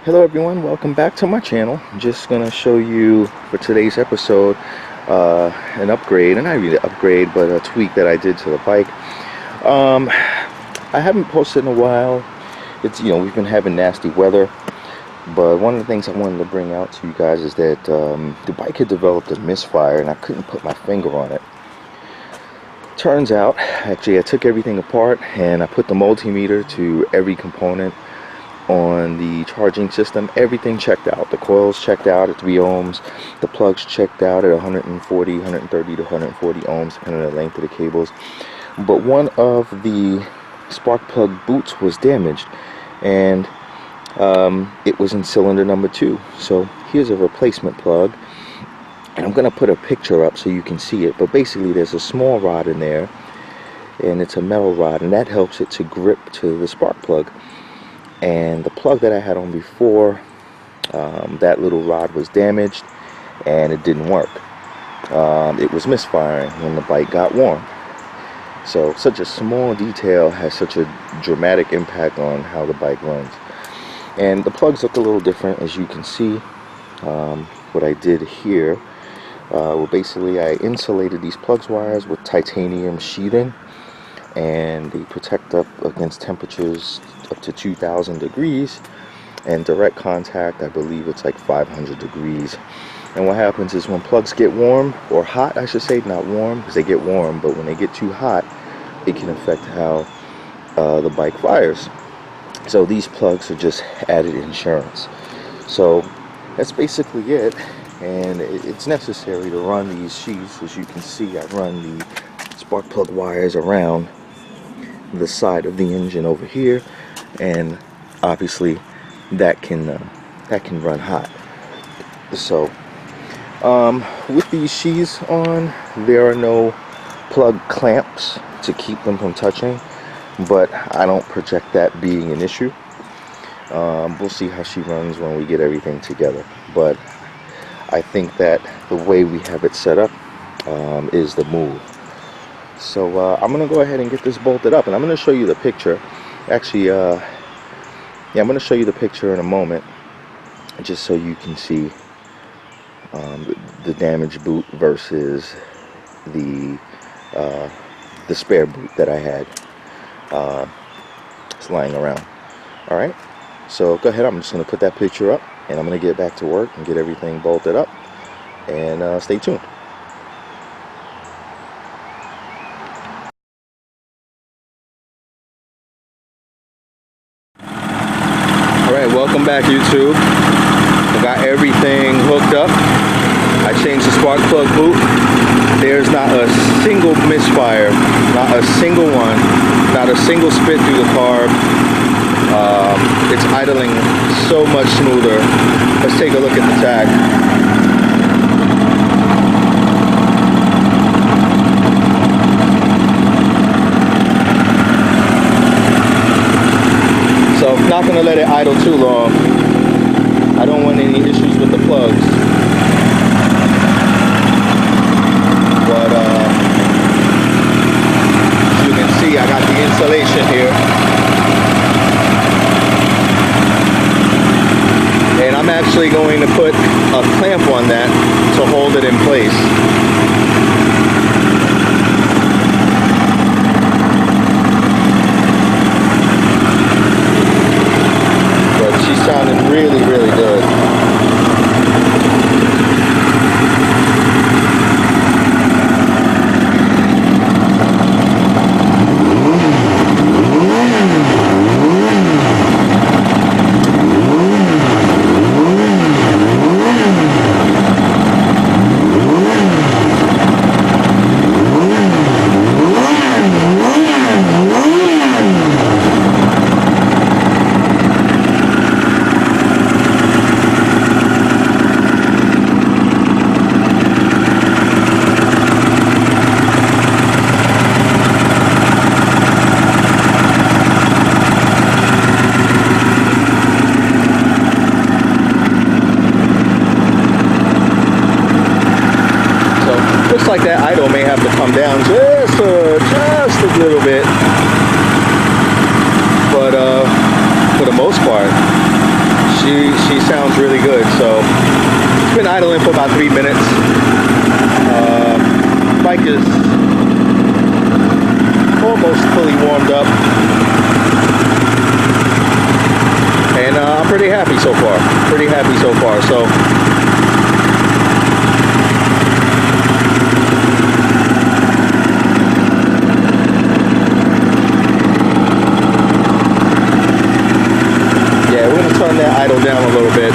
Hello everyone, welcome back to my channel. I'm just gonna show you for today's episode an upgrade, and not really an upgrade but a tweak that I did to the bike. I haven't posted in a while. It's, we've been having nasty weather, but one of the things I wanted to bring out to you guys is that the bike had developed a misfire and I couldn't put my finger on it. Turns out, actually, I took everything apart and I put the multimeter to every component on the charging system. Everything checked out. The coils checked out at 3 ohms. The plugs checked out at 140, 130 to 140 ohms, depending on the length of the cables. But one of the spark plug boots was damaged, and it was in cylinder number 2. So here's a replacement plug, and I'm going to put a picture up so you can see it. But basically there's a small rod in there, and it's a metal rod, and that helps it to grip to the spark plug. And the plug that I had on before, that little rod was damaged and it didn't work. It was misfiring when the bike got warm. So such a small detail has such a dramatic impact on how the bike runs. And the plugs look a little different, as you can see. What I did here, well, basically I insulated these plugs wires with titanium sheathing, and they protect up against temperatures up to 2,000 degrees, and direct contact, I believe it's like 500 degrees. And what happens is when plugs get warm, or hot I should say, not warm because they get warm, but when they get too hot, it can affect how the bike fires. So these plugs are just added insurance. So that's basically it, and it's necessary to run these sheaths. As you can see, I run the spark plug wires around the side of the engine over here, and obviously that can run hot. So with these sheaths on, there are no plug clamps to keep them from touching, but I don't project that being an issue. We'll see how she runs when we get everything together, but I think that the way we have it set up is the move. So I'm going to go ahead and get this bolted up, and I'm going to show you the picture. Actually, yeah, I'm going to show you the picture in a moment, just so you can see the damaged boot versus the spare boot that I had it's lying around. Alright, so go ahead, I'm just going to put that picture up, and I'm going to get back to work and get everything bolted up, and stay tuned. Alright, welcome back, YouTube. I got everything hooked up. I changed the spark plug boot. There's not a single misfire, not a single one, not a single spit through the carb. It's idling so much smoother. Let's take a look at the tach. So I'm not going to let it idle too long. I don't want any issues with the plugs. But as you can see, I got the insulation here. And I'm actually going to put a clamp on that to hold it in place. She's sounding really, really good. Looks like that idle may have to come down just a little bit, but for the most part, she she sounds really good. So it's been idling for about 3 minutes. Bike is almost fully warmed up, and I'm pretty happy so far. So yeah, we're gonna turn that idle down a little bit.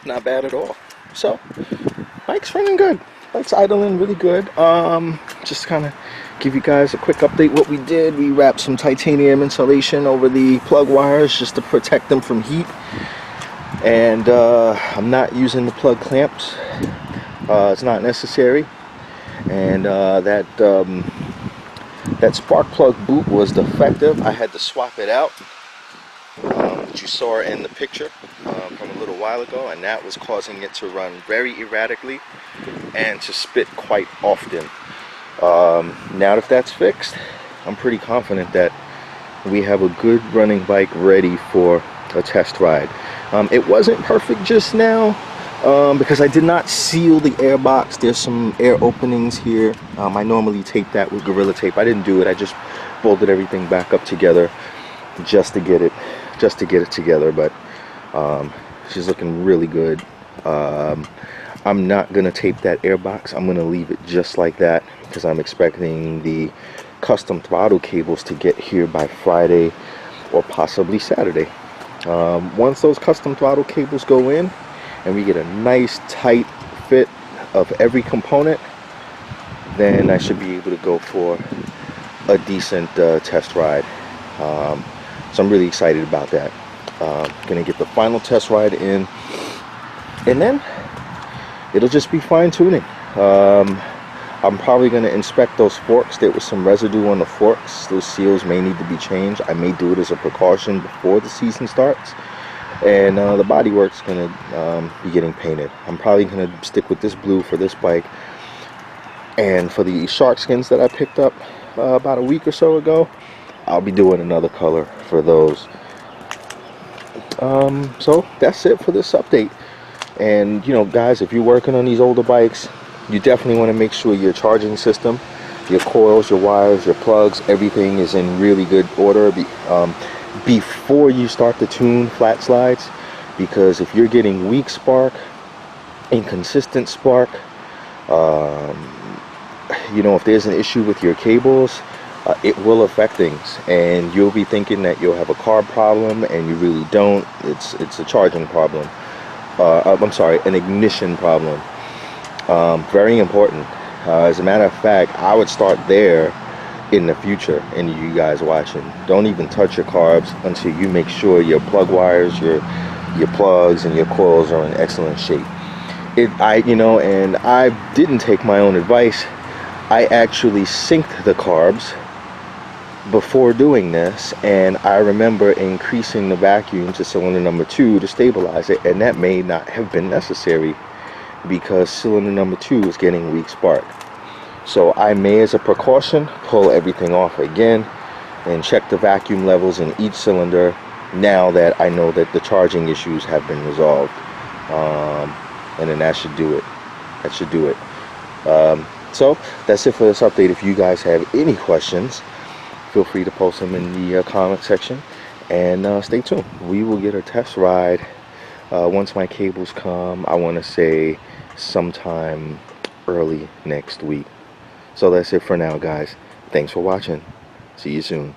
Not bad at all. So bike's running good, bike's idling really good. Just kind of give you guys a quick update what we did. We wrapped some titanium insulation over the plug wires just to protect them from heat, and I'm not using the plug clamps. It's not necessary. And that spark plug boot was defective. I had to swap it out, which you saw in the picture from a little while ago, and that was causing it to run very erratically and to spit quite often. Now that that's fixed, I'm pretty confident that we have a good running bike ready for a test ride. It wasn't perfect just now because I did not seal the air box. There's some air openings here. I normally tape that with Gorilla Tape. I didn't do it. I just bolted everything back up together just to get it together. But she's looking really good. I'm not gonna tape that air box. I'm gonna leave it just like that because I'm expecting the custom throttle cables to get here by Friday or possibly Saturday. Once those custom throttle cables go in and we get a nice tight fit of every component, then I should be able to go for a decent test ride. So I'm really excited about that. Gonna get the final test ride in, and then it'll just be fine-tuning. I'm probably going to inspect those forks. There was some residue on the forks. Those seals may need to be changed. I may do it as a precaution before the season starts. And the bodywork's going to be getting painted. I'm probably going to stick with this blue for this bike. And for the shark skins that I picked up about a week or so ago, I'll be doing another color for those. So that's it for this update. And you know, guys, if you're working on these older bikes, you definitely want to make sure your charging system, your coils, your wires, your plugs, everything is in really good order before you start to tune flat slides. Because if you're getting weak spark, inconsistent spark, you know, if there's an issue with your cables, it will affect things, and you'll be thinking that you'll have a carb problem, and you really don't. It's a charging problem. I'm sorry, an ignition problem. Very important. As a matter of fact, I would start there in the future. And you guys watching, don't even touch your carbs until you make sure your plug wires, your plugs, and your coils are in excellent shape. You know, and I didn't take my own advice. I actually synced the carbs before doing this, and I remember increasing the vacuum to cylinder number 2 to stabilize it, and that may not have been necessary because cylinder number 2 is getting weak spark. So I may, as a precaution, pull everything off again and check the vacuum levels in each cylinder now that I know that the charging issues have been resolved. and then that should do it. That should do it. So that's it for this update. If you guys have any questions, feel free to post them in the comment section, and stay tuned. We will get a test ride once my cables come. I want to say sometime early next week. So that's it for now, guys. Thanks for watching. See you soon.